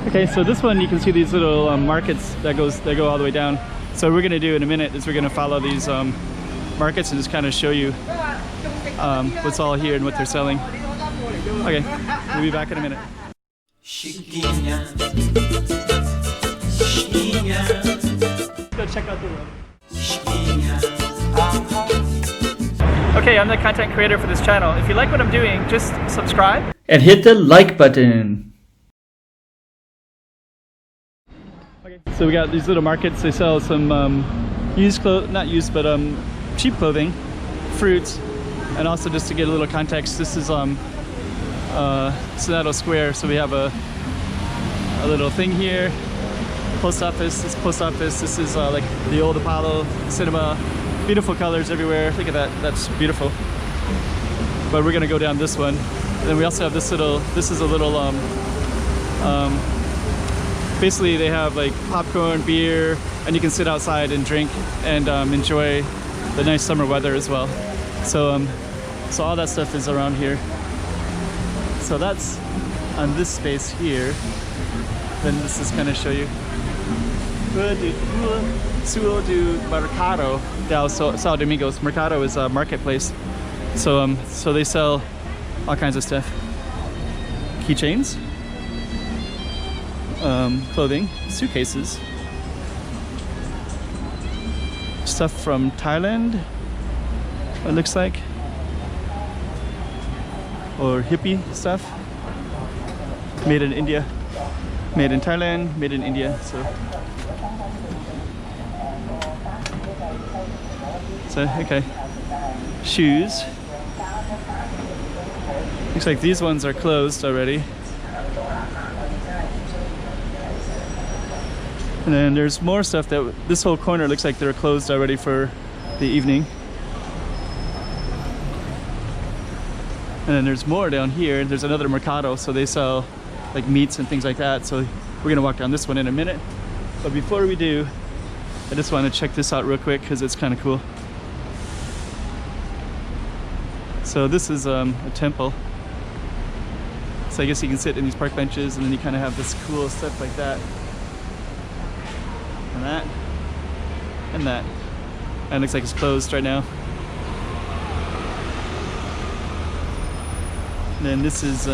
Okay, so this one you can see these little markets that go all the way down. So what we're gonna do in a minute is we're gonna follow these markets and just kind of show you what's all here and what they're selling. Okay, we'll be back in a minute. Go check out the room. Okay, I'm the content creator for this channel. If you like what I'm doing, just subscribe and hit the like button. Okay, so we got these little markets. They sell some used clothes, not used, but cheap clothing, fruits, and also just to get a little context, this is Senado Square. So we have a little thing here. Post office. This post office. This is like the old Apollo cinema. Beautiful colors everywhere. Look at that. That's beautiful. But we're gonna go down this one. And then we also have this little. This is a little. Basically, they have like popcorn, beer, and you can sit outside and drink and enjoy the nice summer weather as well. So, so all that stuff is around here. So that's on this space here. Then this is kind of show you. Rua do Mercado del Domingos. Mercado is a marketplace. So so they sell all kinds of stuff. Keychains, clothing, suitcases, stuff from Thailand, it looks like, or hippie stuff. Made in India, made in Thailand, made in India. So okay, shoes. Looks like these ones are closed already. And then there's more stuff that this whole corner looks like they're closed already for the evening. And then there's more down here. There's another Mercado, so they sell like meats and things like that. So we're gonna walk down this one in a minute. But before we do, I just want to check this out real quick because it's kind of cool. So this is a temple. So I guess you can sit in these park benches and then you kind of have this cool stuff like that. And that. And that. And it looks like it's closed right now. And then this is,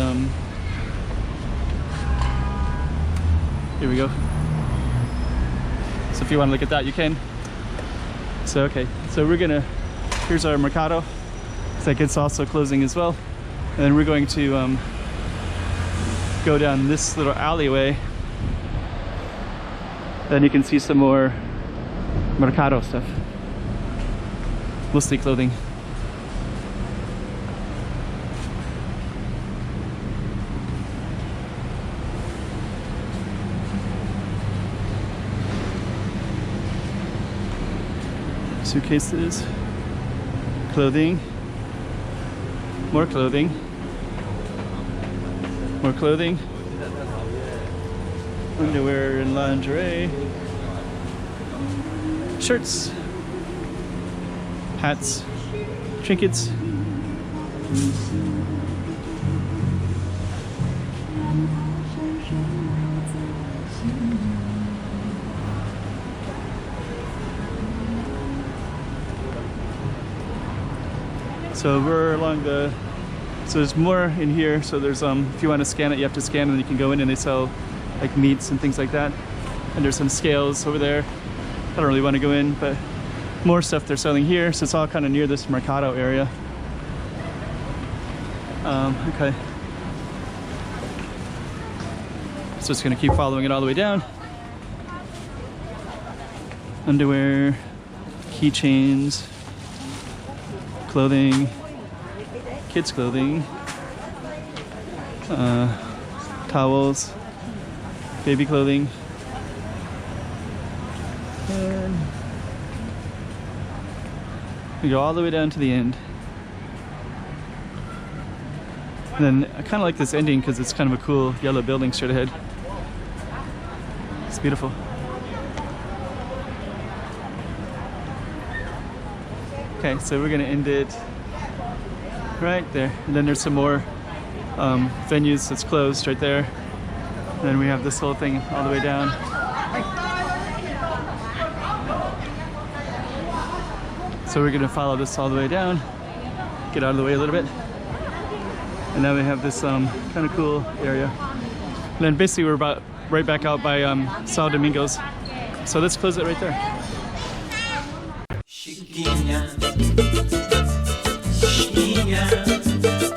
here we go. So if you want to look at that, you can. So okay, so we're gonna, here's our Mercado. Looks like it's also closing as well. And then we're going to go down this little alleyway. Then you can see some more Mercado stuff. Mostly clothing. Suitcases, clothing, more clothing, more clothing, underwear and lingerie, shirts, hats, trinkets. So we're along the, so there's more in here. So there's, if you want to scan it, you have to scan, and you can go in and they sell like meats and things like that. And there's some scales over there. I don't really want to go in, but more stuff they're selling here. So it's all kind of near this Mercado area. Okay. So it's going to keep following it all the way down. Underwear, keychains, clothing, kids clothing, towels, baby clothing, and we go all the way down to the end. And then I kind of like this ending because it's kind of a cool yellow building straight ahead. It's beautiful. Okay, so we're gonna end it right there. And then there's some more venues that's closed right there. And then we have this whole thing all the way down. So we're gonna follow this all the way down, get out of the way a little bit. And now we have this kind of cool area. And then basically we're about right back out by São Domingos. So let's close it right there. Chiquinha, Chiquinha.